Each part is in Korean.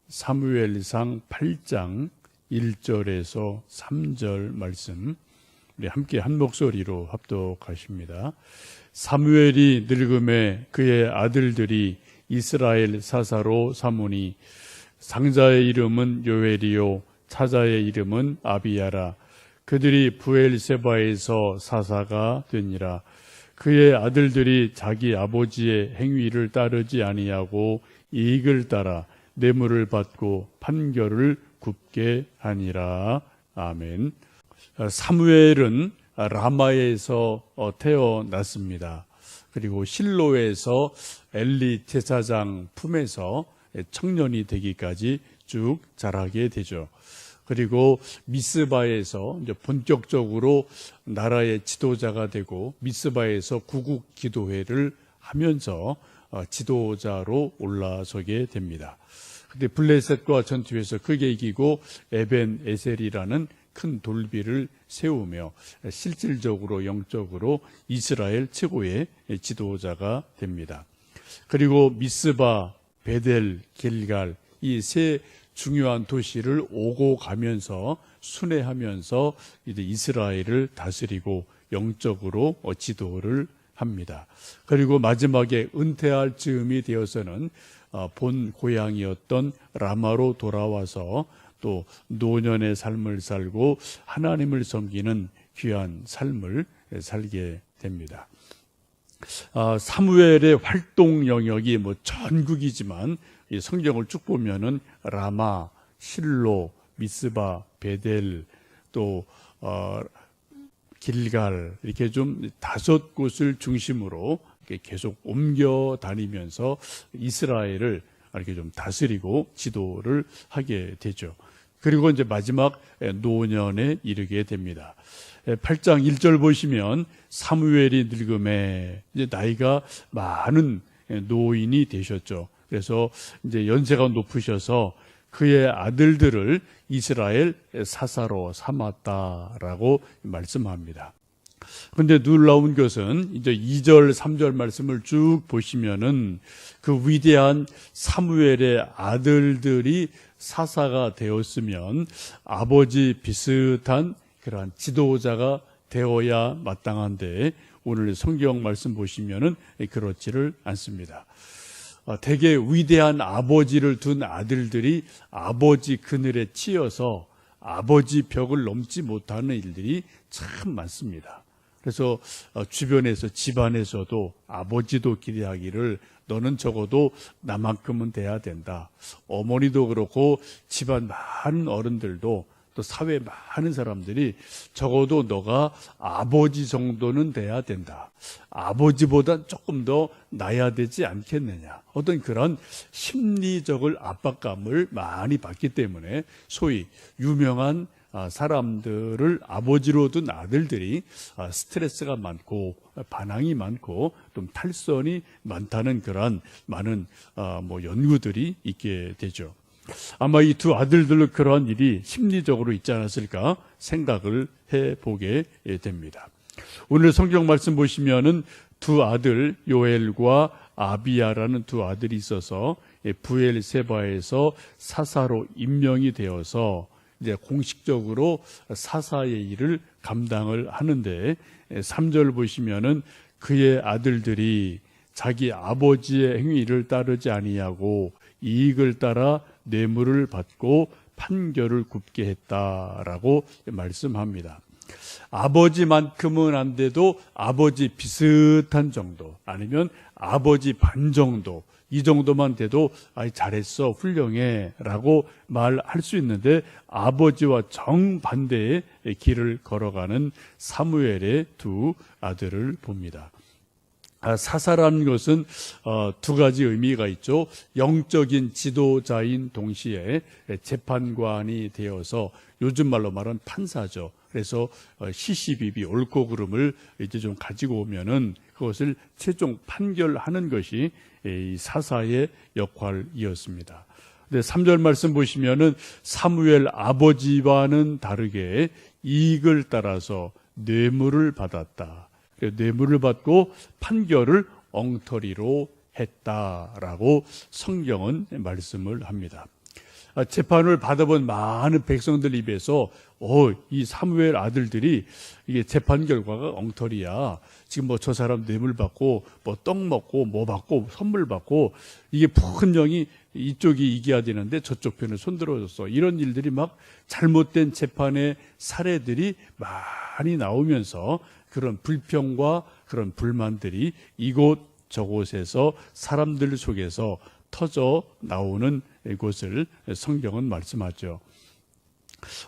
사무엘상 8장 1절에서 3절 말씀 우리 함께 한 목소리로 합독하십니다. 사무엘이 늙음에 그의 아들들이 이스라엘 사사로 삼으니 상자의 이름은 요엘이요 차자의 이름은 아비야라. 그들이 브엘세바에서 사사가 되니라. 그의 아들들이 자기 아버지의 행위를 따르지 아니하고 이익을 따라 뇌물을 받고 판결을 굽게 하니라. 아멘. 사무엘은 라마에서 태어났습니다. 그리고 실로에서 엘리 제사장 품에서 청년이 되기까지 쭉 자라게 되죠. 그리고 미스바에서 이제 본격적으로 나라의 지도자가 되고 미스바에서 구국 기도회를 하면서 지도자로 올라서게 됩니다. 근데 블레셋과 전투에서 크게 이기고 에벤 에셀이라는 큰 돌비를 세우며 실질적으로 영적으로 이스라엘 최고의 지도자가 됩니다. 그리고 미스바, 베델, 길갈 이 세 중요한 도시를 오고 가면서 순회하면서 이제 이스라엘을 다스리고 영적으로 지도를 합니다. 그리고 마지막에 은퇴할 즈음이 되어서는 본 고향이었던 라마로 돌아와서 또 노년의 삶을 살고 하나님을 섬기는 귀한 삶을 살게 됩니다. 사무엘의 활동 영역이 전국이지만 이 성경을 쭉 보면은 라마, 실로, 미스바, 베델, 또 길갈 이렇게 좀 5곳을 중심으로 이렇게 계속 옮겨 다니면서 이스라엘을 이렇게 좀 다스리고 지도를 하게 되죠. 그리고 이제 마지막 노년에 이르게 됩니다. 8장 1절 보시면 사무엘이 늙음에 이제 나이가 많은 노인이 되셨죠. 그래서 이제 연세가 높으셔서 그의 아들들을 이스라엘 사사로 삼았다라고 말씀합니다. 그런데 놀라운 것은 이제 2절, 3절 말씀을 쭉 보시면은 그 위대한 사무엘의 아들들이 사사가 되었으면 아버지 비슷한 그러한 지도자가 되어야 마땅한데 오늘 성경 말씀 보시면은 그렇지를 않습니다. 되게 위대한 아버지를 둔 아들들이 아버지 그늘에 치여서 아버지 벽을 넘지 못하는 일들이 참 많습니다. 그래서 주변에서 집안에서도 아버지도 기대하기를 너는 적어도 나만큼은 돼야 된다. 어머니도 그렇고 집안 많은 어른들도 또 사회 많은 사람들이 적어도 너가 아버지 정도는 돼야 된다. 아버지보다 조금 더 나야 되지 않겠느냐. 어떤 그런 심리적을 압박감을 많이 받기 때문에 소위 유명한 사람들을 아버지로 둔 아들들이 스트레스가 많고 반항이 많고 좀 탈선이 많다는 그런 많은 연구들이 있게 되죠. 아마 이 두 아들들로 그러한 일이 심리적으로 있지 않았을까 생각을 해보게 됩니다. 오늘 성경 말씀 보시면은 두 아들 요엘과 아비야라는 두 아들이 있어서 브엘세바에서 사사로 임명이 되어서 이제 공식적으로 사사의 일을 감당을 하는데 3절 보시면은 그의 아들들이 자기 아버지의 행위를 따르지 아니하고 이익을 따라 뇌물을 받고 판결을 굽게 했다라고 말씀합니다. 아버지만큼은 안 돼도 아버지 비슷한 정도 아니면 아버지 반 정도 이 정도만 돼도 잘했어 훌륭해 라고 말할 수 있는데 아버지와 정반대의 길을 걸어가는 사무엘의 두 아들을 봅니다. 사사라는 것은 두 가지 의미가 있죠. 영적인 지도자인 동시에 재판관이 되어서 요즘 말로 말하는 판사죠. 그래서 시시비비 옳고 그름을 이제 좀 가지고 오면은 그것을 최종 판결하는 것이 이 사사의 역할이었습니다. 근데 3절 말씀 보시면은 사무엘 아버지와는 다르게 이익을 따라서 뇌물을 받았다. 뇌물을 받고 판결을 엉터리로 했다라고 성경은 말씀을 합니다. 재판을 받아본 많은 백성들 입에서 이 사무엘 아들들이 이게 재판 결과가 엉터리야. 지금 뭐 저 사람 뇌물 받고 뭐 떡 먹고 뭐 받고 선물 받고 이게 분명히 이쪽이 이겨야 되는데 저쪽 편에 손들어줬어. 이런 일들이 막 잘못된 재판의 사례들이 많이 나오면서 그런 불평과 그런 불만들이 이곳 저곳에서 사람들 속에서 터져 나오는 것을 성경은 말씀하죠.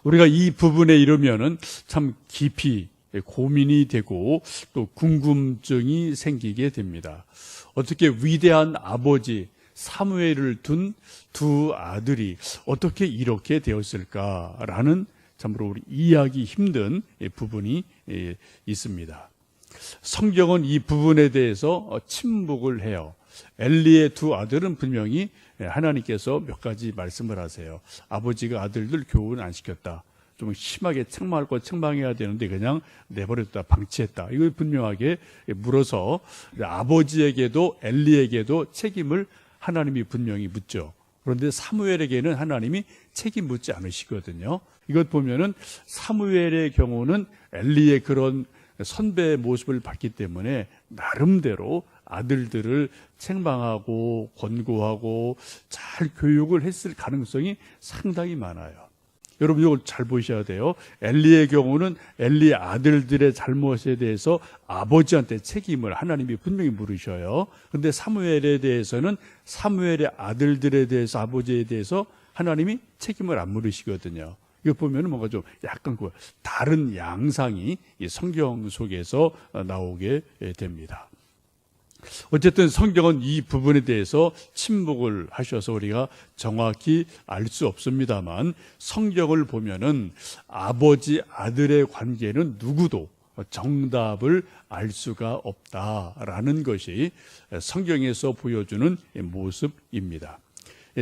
우리가 이 부분에 이르면은 참 깊이 고민이 되고 또 궁금증이 생기게 됩니다. 어떻게 위대한 아버지 사무엘을 둔 두 아들이 어떻게 이렇게 되었을까라는 참으로 우리 이해하기 힘든 부분이 있습니다. 성경은 이 부분에 대해서 침묵을 해요. 엘리의 두 아들은 분명히 하나님께서 몇 가지 말씀을 하세요. 아버지가 아들들 교훈 안 시켰다. 좀 심하게 책망할 거 책망해야 되는데 그냥 내버렸다, 방치했다. 이걸 분명하게 물어서 아버지에게도 엘리에게도 책임을 하나님이 분명히 묻죠. 그런데 사무엘에게는 하나님이 책임 묻지 않으시거든요. 이것 보면은 사무엘의 경우는 엘리의 그런 선배의 모습을 봤기 때문에 나름대로 아들들을 책망하고 권고하고 잘 교육을 했을 가능성이 상당히 많아요. 여러분 이걸 잘 보셔야 돼요. 엘리의 경우는 엘리의 아들들의 잘못에 대해서 아버지한테 책임을 하나님이 분명히 물으셔요. 그런데 사무엘에 대해서는 사무엘의 아들들에 대해서 아버지에 대해서 하나님이 책임을 안 물으시거든요. 이거 보면 뭔가 좀 약간 다른 양상이 이 성경 속에서 나오게 됩니다. 어쨌든 성경은 이 부분에 대해서 침묵을 하셔서 우리가 정확히 알 수 없습니다만 성경을 보면은 아버지 아들의 관계는 누구도 정답을 알 수가 없다라는 것이 성경에서 보여주는 모습입니다.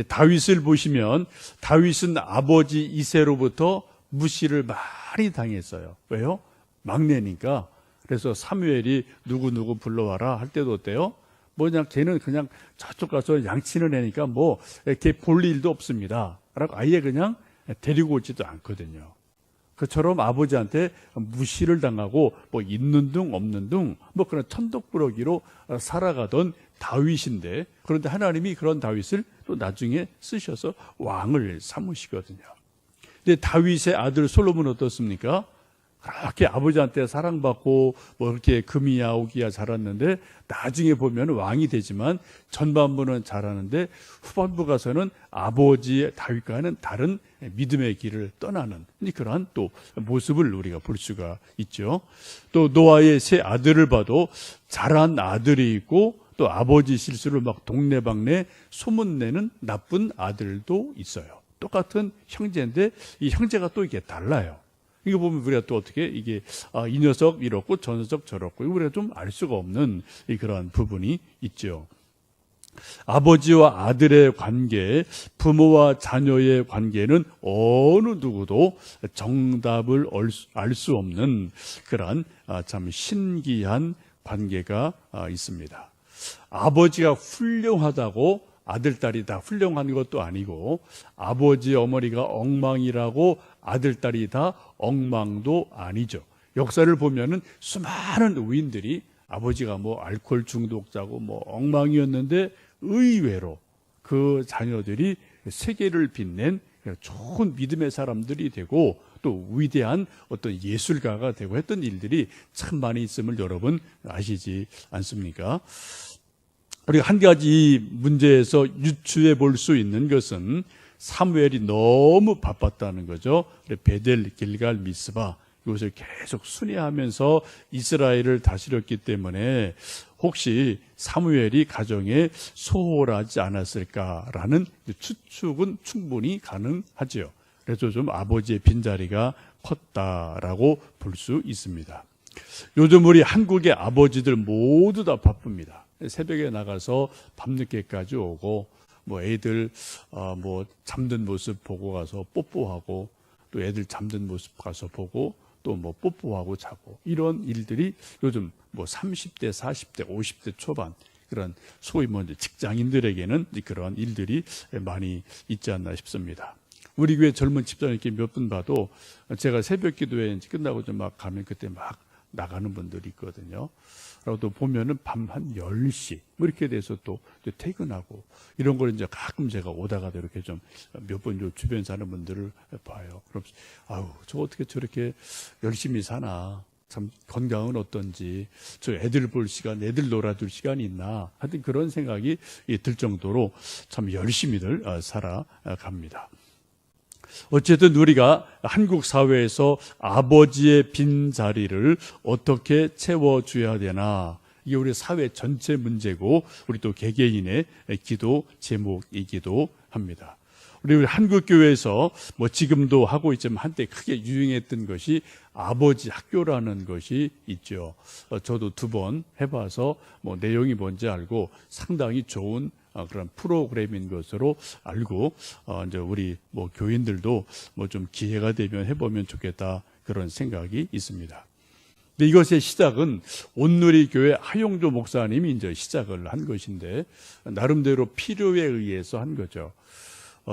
다윗을 보시면 다윗은 아버지 이새로부터 무시를 많이 당했어요. 왜요? 막내니까. 그래서 사무엘이 누구 불러와라 할 때도 어때요? 뭐냐, 걔는 그냥 저쪽 가서 양치는 애니까 뭐 걔 볼 일도 없습니다 라고 아예 그냥 데리고 오지도 않거든요. 그처럼 아버지한테 무시를 당하고 뭐 있는 둥 없는 둥 뭐 그런 천덕꾸러기로 살아가던 다윗인데, 그런데 하나님이 그런 다윗을 또 나중에 쓰셔서 왕을 삼으시거든요. 근데 다윗의 아들 솔로몬은 어떻습니까? 그렇게 아버지한테 사랑받고 뭐 이렇게 금이야 오기야 자랐는데 나중에 보면 왕이 되지만 전반부는 잘하는데 후반부 가서는 아버지 다윗과는 다른 믿음의 길을 떠나는 그러한 또 모습을 우리가 볼 수가 있죠. 또 노아의 세 아들을 봐도 잘한 아들이 있고 또 아버지 실수를 막 동네방네 소문내는 나쁜 아들도 있어요. 똑같은 형제인데 이 형제가 또 이게 달라요. 이거 보면 우리가 또 어떻게 이게 이 녀석 이렇고 저 녀석 저렇고 우리가 좀 알 수가 없는 그러한 부분이 있죠. 아버지와 아들의 관계, 부모와 자녀의 관계는 어느 누구도 정답을 알 수 없는 그러한 참 신기한 관계가 있습니다. 아버지가 훌륭하다고 아들, 딸이 다 훌륭한 것도 아니고 아버지, 어머니가 엉망이라고 아들, 딸이 다 엉망도 아니죠. 역사를 보면은 수많은 의인들이 아버지가 뭐 알코올 중독자고 뭐 엉망이었는데 의외로 그 자녀들이 세계를 빛낸 좋은 믿음의 사람들이 되고 또 위대한 어떤 예술가가 되고 했던 일들이 참 많이 있음을 여러분 아시지 않습니까? 우리가 한 가지 문제에서 유추해 볼 수 있는 것은 사무엘이 너무 바빴다는 거죠. 베델, 길갈, 미스바 이것을 계속 순회하면서 이스라엘을 다스렸기 때문에 혹시 사무엘이 가정에 소홀하지 않았을까라는 추측은 충분히 가능하죠. 그래서 좀 아버지의 빈자리가 컸다라고 볼 수 있습니다. 요즘 우리 한국의 아버지들 모두 다 바쁩니다. 새벽에 나가서 밤늦게까지 오고 뭐 애들 뭐 잠든 모습 보고 가서 뽀뽀하고 또 애들 잠든 모습 가서 보고 또 뭐 뽀뽀하고 자고 이런 일들이 요즘 뭐 30대, 40대, 50대 초반 그런 소위 뭐 직장인들에게는 그런 일들이 많이 있지 않나 싶습니다. 우리 교회 젊은 집사님 이렇게 몇 분 봐도 제가 새벽 기도회 이제 끝나고 좀 막 가면 그때 막 나가는 분들이 있거든요. 그리고 또 보면은 밤 한 10시 뭐 이렇게 돼서 또 퇴근하고 이런 걸 이제 가끔 제가 오다가도 이렇게 좀 몇 번 주변 사는 분들을 봐요. 그럼 아우 저 어떻게 저렇게 열심히 사나, 참 건강은 어떤지, 저 애들 볼 시간, 애들 놀아줄 시간이 있나, 하여튼 그런 생각이 들 정도로 참 열심히들 살아갑니다. 어쨌든 우리가 한국 사회에서 아버지의 빈 자리를 어떻게 채워줘야 되나, 이게 우리 사회 전체 문제고 우리 또 개개인의 기도 제목이기도 합니다. 우리 한국 교회에서 뭐 지금도 하고 있지만 한때 크게 유행했던 것이 아버지 학교라는 것이 있죠. 저도 2번 해봐서 뭐 내용이 뭔지 알고 상당히 좋은 그런 프로그램인 것으로 알고 이제 우리 뭐 교인들도 뭐 좀 기회가 되면 해보면 좋겠다, 그런 생각이 있습니다. 근데 이것의 시작은 온누리 교회 하용조 목사님이 이제 시작을 한 것인데 나름대로 필요에 의해서 한 거죠.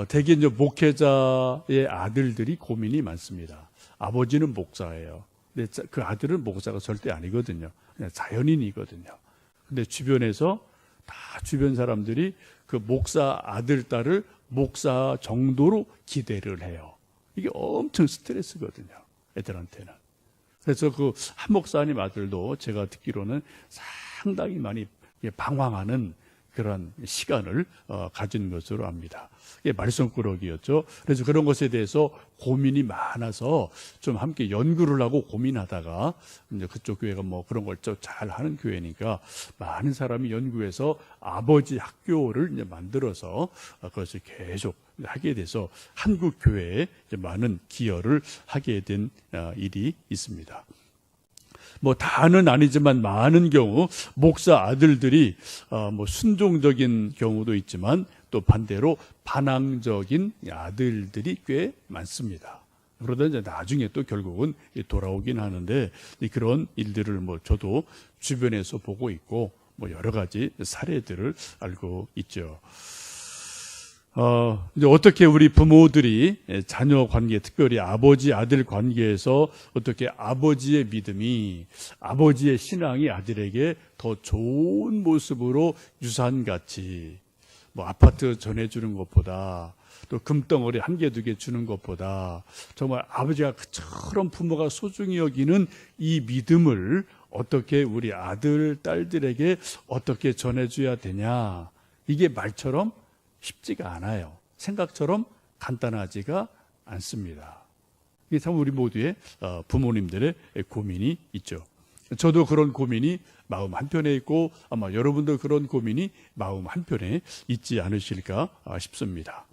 대개 이제 목회자의 아들들이 고민이 많습니다. 아버지는 목사예요. 근데 그 아들은 목사가 절대 아니거든요. 그냥 자연인이거든요. 근데 주변에서 다 주변 사람들이 그 목사 아들, 딸을 목사 정도로 기대를 해요. 이게 엄청 스트레스거든요, 애들한테는. 그래서 그 한 목사님 아들도 제가 듣기로는 상당히 많이 방황하는 그런 시간을 가진 것으로 압니다. 이게 말썽꾸러기였죠. 그래서 그런 것에 대해서 고민이 많아서 좀 함께 연구를 하고 고민하다가 이제 그쪽 교회가 뭐 그런 걸 좀 잘 하는 교회니까 많은 사람이 연구해서 아버지 학교를 이제 만들어서 그것을 계속 하게 돼서 한국 교회에 이제 많은 기여를 하게 된 일이 있습니다. 뭐 다는 아니지만 많은 경우 목사 아들들이 뭐 순종적인 경우도 있지만 또 반대로 반항적인 아들들이 꽤 많습니다. 그러다 이제 나중에 또 결국은 돌아오긴 하는데 그런 일들을 뭐 저도 주변에서 보고 있고 뭐 여러 가지 사례들을 알고 있죠. 이제 어떻게 우리 부모들이 자녀 관계, 특별히 아버지 아들 관계에서 어떻게 아버지의 믿음이, 아버지의 신앙이 아들에게 더 좋은 모습으로 유산같이, 뭐 아파트 전해주는 것보다, 또 금덩어리 1개, 2개 주는 것보다 정말 아버지가 그처럼 부모가 소중히 여기는 이 믿음을 어떻게 우리 아들, 딸들에게 어떻게 전해줘야 되냐, 이게 말처럼 쉽지가 않아요. 생각처럼 간단하지가 않습니다. 이게 참 우리 모두의 부모님들의 고민이 있죠. 저도 그런 고민이 마음 한편에 있고 아마 여러분도 그런 고민이 마음 한편에 있지 않으실까 싶습니다.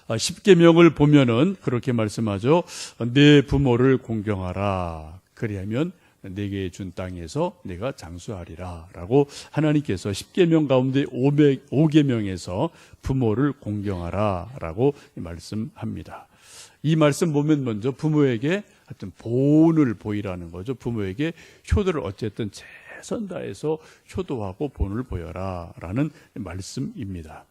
10계명을 보면은 그렇게 말씀하죠. 내 부모를 공경하라. 그리하면 내게 준 땅에서 내가 장수하리라 라고 하나님께서 10계명 가운데 5계명에서 부모를 공경하라 라고 말씀합니다. 이 말씀 보면 먼저 부모에게 하여튼 본을 보이라는 거죠. 부모에게 효도를 어쨌든 최선 다해서 효도하고 본을 보여라 라는 말씀입니다.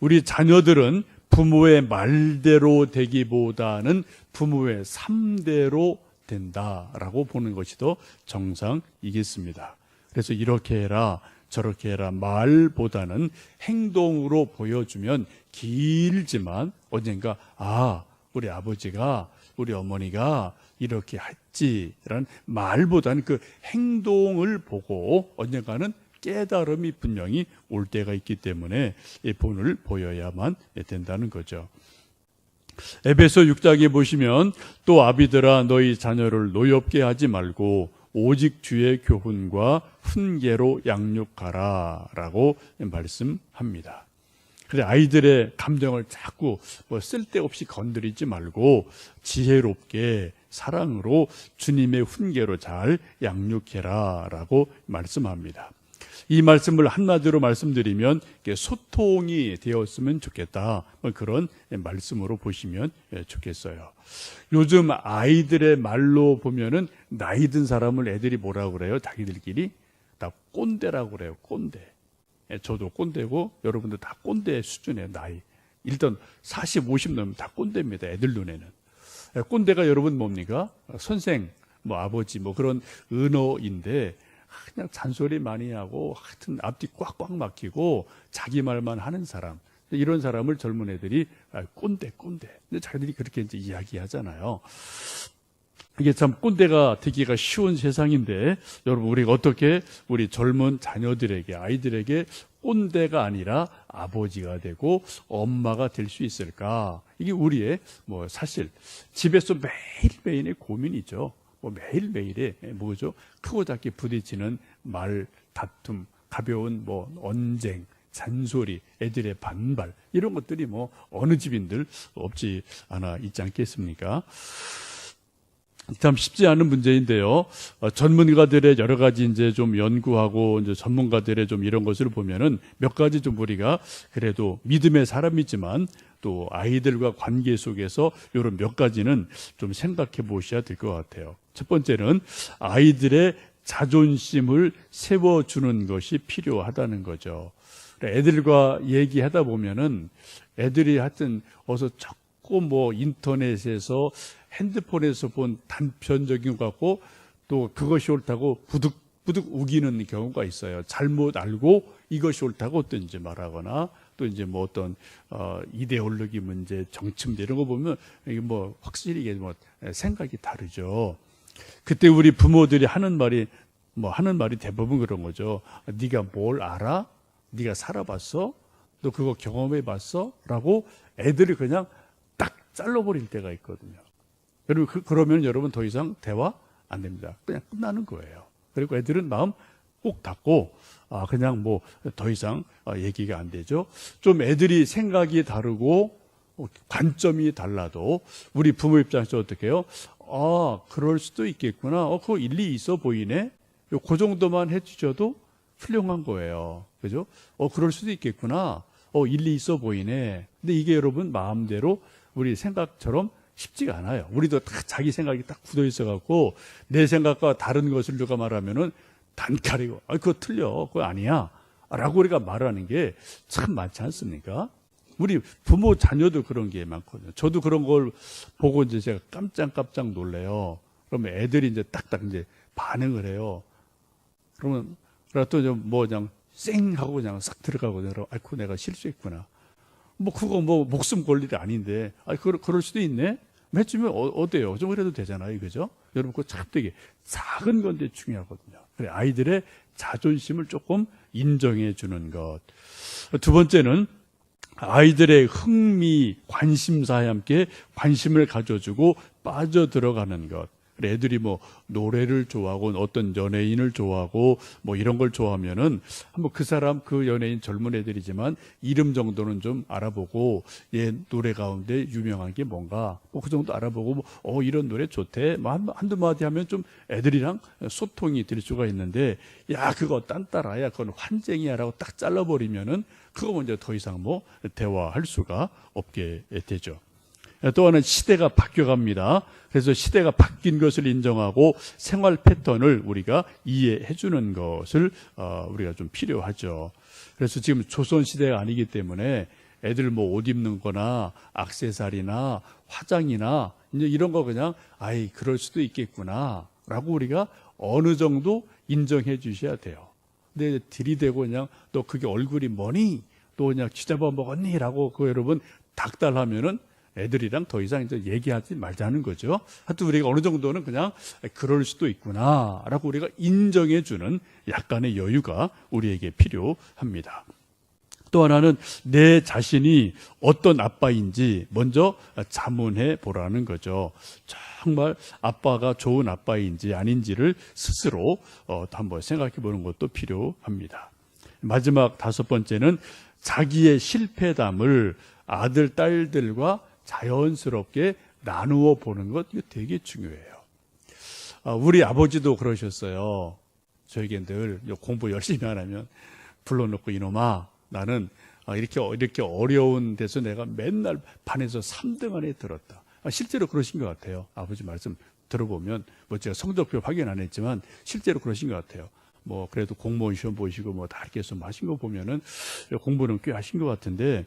우리 자녀들은 부모의 말대로 되기보다는 부모의 삶대로 된다라고 보는 것이 더 정상이겠습니다. 그래서 이렇게 해라 저렇게 해라 말보다는 행동으로 보여주면 길지만 언젠가 우리 아버지가 우리 어머니가 이렇게 했지라는 말보다는 그 행동을 보고 언젠가는 깨달음이 분명히 올 때가 있기 때문에 이 본을 보여야만 된다는 거죠. 에베소 6장에 보시면 또 아비들아 너희 자녀를 노엽게 하지 말고 오직 주의 교훈과 훈계로 양육하라 라고 말씀합니다. 그래 아이들의 감정을 자꾸 뭐 쓸데없이 건드리지 말고 지혜롭게 사랑으로 주님의 훈계로 잘 양육해라 라고 말씀합니다. 이 말씀을 한마디로 말씀드리면 소통이 되었으면 좋겠다, 그런 말씀으로 보시면 좋겠어요. 요즘 아이들의 말로 보면은 나이 든 사람을 애들이 뭐라고 그래요? 자기들끼리 다 꼰대라고 그래요. 꼰대. 저도 꼰대고 여러분들 다 꼰대 수준의 나이. 일단 40, 50 넘으면 다 꼰대입니다. 애들 눈에는. 꼰대가 여러분 뭡니까? 선생, 뭐 아버지, 뭐 그런 은어인데 그냥 잔소리 많이 하고 하여튼 앞뒤 꽉꽉 막히고 자기 말만 하는 사람. 이런 사람을 젊은 애들이 꼰대. 근데 자기들이 그렇게 이제 이야기하잖아요. 이게 참 꼰대가 되기가 쉬운 세상인데 여러분 우리가 어떻게 우리 젊은 자녀들에게 아이들에게 꼰대가 아니라 아버지가 되고 엄마가 될 수 있을까? 이게 우리의 뭐 사실 집에서 매일매일의 고민이죠. 뭐 매일매일의 뭐죠? 크고 작게 부딪히는 말, 다툼, 가벼운 뭐 언쟁, 잔소리, 애들의 반발 이런 것들이 뭐 어느 집인들 없지 않아 있지 않겠습니까? 참 쉽지 않은 문제인데요. 전문가들의 여러 가지 이제 좀 연구하고 이제 전문가들의 좀 이런 것을 보면은 몇 가지 좀 우리가 그래도 믿음의 사람이지만 또 아이들과 관계 속에서 이런 몇 가지는 좀 생각해 보셔야 될 것 같아요. 첫 번째는 아이들의 자존심을 세워주는 것이 필요하다는 거죠. 애들과 얘기하다 보면은 애들이 하여튼 어서 자꾸 뭐 인터넷에서 핸드폰에서 본 단편적인 것 같고 또 그것이 옳다고 부득부득 우기는 경우가 있어요. 잘못 알고 이것이 옳다고 또 이제 말하거나 또 이제 뭐 어떤 이데올로기 문제, 정치 문제 이런 거 보면 이게 뭐 확실히 이게 뭐 생각이 다르죠. 그때 우리 부모들이 하는 말이 대부분 그런 거죠. 네가 뭘 알아? 네가 살아봤어? 너 그거 경험해봤어? 라고 애들이 그냥 딱 잘라버릴 때가 있거든요. 여러분 그러면 여러분 더 이상 대화 안 됩니다. 그냥 끝나는 거예요. 그리고 애들은 마음 꼭 닫고 그냥 뭐 더 이상 얘기가 안 되죠. 좀 애들이 생각이 다르고 관점이 달라도 우리 부모 입장에서 어떻게 해요? 그럴 수도 있겠구나. 그거 일리 있어 보이네. 그 정도만 해주셔도 훌륭한 거예요. 그죠? 그럴 수도 있겠구나. 일리 있어 보이네. 근데 이게 여러분 마음대로 우리 생각처럼 쉽지가 않아요. 우리도 다 자기 생각이 딱 굳어 있어갖고 내 생각과 다른 것을 누가 말하면은 단칼이고, 그거 틀려. 그거 아니야. 라고 우리가 말하는 게 참 많지 않습니까? 우리 부모 자녀도 그런 게 많거든요. 저도 그런 걸 보고 이제 제가 깜짝 놀래요. 그러면 애들이 이제 딱딱 이제 반응을 해요. 그러면 또 좀 뭐 그냥 쌩 하고 그냥 싹 들어가거든요. 아이고 내가 실수했구나. 뭐 그거 뭐 목숨 걸 일이 아닌데, 그럴 수도 있네. 해주면 어때요? 좀 그래도 되잖아요, 그죠? 여러분 그거 참 되게 작은 건데 중요하거든요. 그래 아이들의 자존심을 조금 인정해 주는 것. 두 번째는 아이들의 흥미, 관심사에 함께 관심을 가져주고 빠져들어가는 것. 애들이 뭐 노래를 좋아하고 어떤 연예인을 좋아하고 뭐 이런 걸 좋아하면은 한번 그 사람 그 연예인 젊은 애들이지만 이름 정도는 좀 알아보고 얘 노래 가운데 유명한 게 뭔가 뭐 그 정도 알아보고 뭐 이런 노래 좋대 뭐 한두 마디 하면 좀 애들이랑 소통이 될 수가 있는데 야 그거 딴따라야 그건 환쟁이야라고 딱 잘라버리면은 그거 먼저 더 이상 뭐 대화할 수가 없게 되죠. 또 하나는 시대가 바뀌어갑니다. 그래서 시대가 바뀐 것을 인정하고 생활 패턴을 우리가 이해해 주는 것을 우리가 좀 필요하죠. 그래서 지금 조선시대가 아니기 때문에 애들 뭐 옷 입는 거나 액세서리나 화장이나 이제 이런 거 그냥 그럴 수도 있겠구나 라고 우리가 어느 정도 인정해 주셔야 돼요. 근데 들이대고 그냥 너 그게 얼굴이 뭐니? 또 그냥 쥐잡아 먹었니? 라고 여러분 닥달하면은 애들이랑 더 이상 이제 얘기하지 말자는 거죠. 하여튼 우리가 어느 정도는 그냥 그럴 수도 있구나 라고 우리가 인정해 주는 약간의 여유가 우리에게 필요합니다. 또 하나는 내 자신이 어떤 아빠인지 먼저 자문해 보라는 거죠. 정말 아빠가 좋은 아빠인지 아닌지를 스스로 한번 생각해 보는 것도 필요합니다. 마지막 다섯 번째는 자기의 실패담을 아들, 딸들과 자연스럽게 나누어 보는 것, 이거 되게 중요해요. 우리 아버지도 그러셨어요. 저에게 늘 공부 열심히 안 하면 불러놓고 이놈아, 나는 이렇게 어려운 데서 내가 맨날 반에서 3등 안에 들었다. 실제로 그러신 것 같아요. 아버지 말씀 들어보면, 뭐 제가 성적표 확인 안 했지만 실제로 그러신 것 같아요. 뭐 그래도 공무원 시험 보시고 뭐 다 이렇게 해서 하신 거 보면은 공부는 꽤 하신 것 같은데,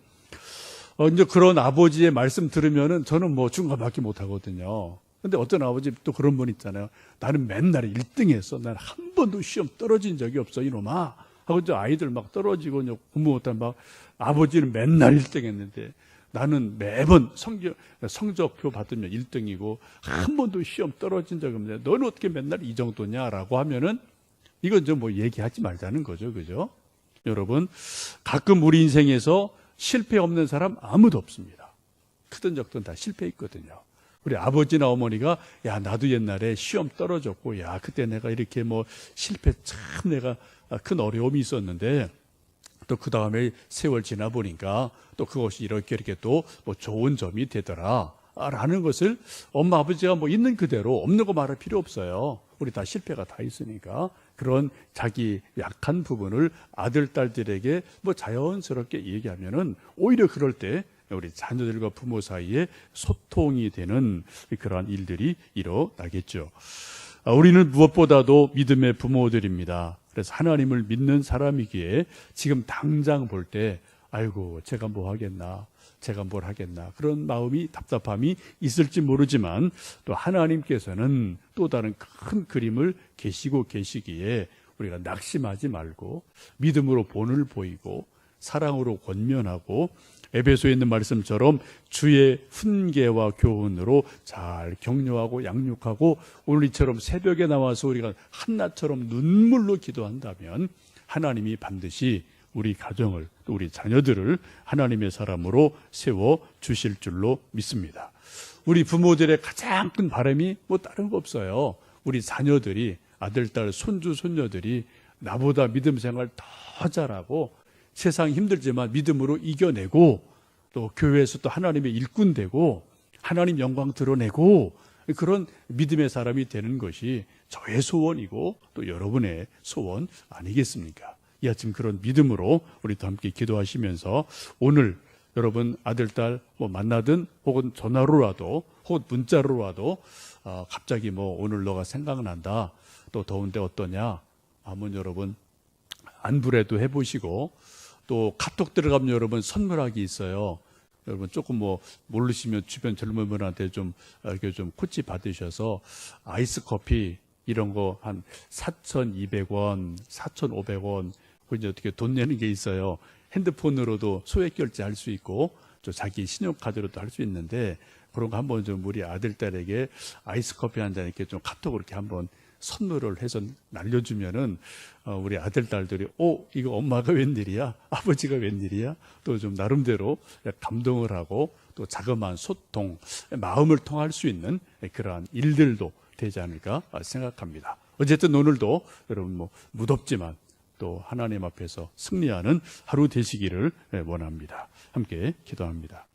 이제 그런 아버지의 말씀 들으면은 저는 뭐 중간밖에 못 하거든요. 근데 어떤 아버지 또 그런 분 있잖아요. 나는 맨날 1등했어. 난 한 번도 시험 떨어진 적이 없어, 이놈아. 하고 이제 아이들 막 떨어지고 공부 못한 막 아버지는 맨날 1등했는데 나는 매번 성적표 받으면 1등이고 한 번도 시험 떨어진 적이 없는데 너는 어떻게 맨날 이 정도냐라고 하면은 이건 좀 뭐 얘기하지 말자는 거죠, 그죠? 여러분, 가끔 우리 인생에서 실패 없는 사람 아무도 없습니다. 크든 적든 다 실패했거든요. 우리 아버지나 어머니가 야 나도 옛날에 시험 떨어졌고 야 그때 내가 이렇게 뭐 실패 참 내가 큰 어려움이 있었는데 또 그 다음에 세월 지나 보니까 또 그것이 이렇게 또 뭐 좋은 점이 되더라 라는 것을 엄마 아버지가 뭐 있는 그대로 없는 거 말할 필요 없어요. 우리 다 실패가 다 있으니까 그런 자기 약한 부분을 아들 딸들에게 뭐 자연스럽게 얘기하면은 오히려 그럴 때 우리 자녀들과 부모 사이에 소통이 되는 그러한 일들이 일어나겠죠. 우리는 무엇보다도 믿음의 부모들입니다. 그래서 하나님을 믿는 사람이기에 지금 당장 볼 때 아이고 제가 뭐 하겠나, 제가 뭘 하겠나 그런 마음이 답답함이 있을지 모르지만 또 하나님께서는 또 다른 큰 그림을 계시고 계시기에 우리가 낙심하지 말고 믿음으로 본을 보이고 사랑으로 권면하고 에베소에 있는 말씀처럼 주의 훈계와 교훈으로 잘 격려하고 양육하고 오늘 이처럼 새벽에 나와서 우리가 한낮처럼 눈물로 기도한다면 하나님이 반드시 우리 가정을 또 우리 자녀들을 하나님의 사람으로 세워 주실 줄로 믿습니다. 우리 부모들의 가장 큰 바람이 뭐 다른 거 없어요. 우리 자녀들이 아들, 딸, 손주, 손녀들이 나보다 믿음 생활 더 잘하고 세상 힘들지만 믿음으로 이겨내고 또 교회에서 또 하나님의 일꾼 되고 하나님 영광 드러내고 그런 믿음의 사람이 되는 것이 저의 소원이고 또 여러분의 소원 아니겠습니까? 이 아침 그런 믿음으로 우리도 함께 기도하시면서 오늘 여러분 아들, 딸 뭐 만나든 혹은 전화로라도 혹은 문자로라도 갑자기 뭐 오늘 너가 생각난다 또 더운데 어떠냐 한번 여러분 안부라도 해보시고 또 카톡 들어가면 여러분 선물하기 있어요. 여러분 조금 뭐 모르시면 주변 젊은 분한테 좀 이렇게 좀 코치 받으셔서 아이스 커피 이런 거 한 4,200원, 4,500원 그 이제 어떻게 돈 내는 게 있어요. 핸드폰으로도 소액 결제할 수 있고 또 자기 신용카드로도 할 수 있는데 그런 거 한번 좀 우리 아들 딸에게 아이스 커피 한 잔 이렇게 좀 카톡으로 이렇게 한번 선물을 해서 날려주면은 우리 아들 딸들이 이거 엄마가 웬일이야 아버지가 웬일이야 또 좀 나름대로 감동을 하고 또 자그마한 소통 마음을 통할 수 있는 그러한 일들도 되지 않을까 생각합니다. 어쨌든 오늘도 여러분 뭐 무덥지만 또 하나님 앞에서 승리하는 하루 되시기를 원합니다. 함께 기도합니다.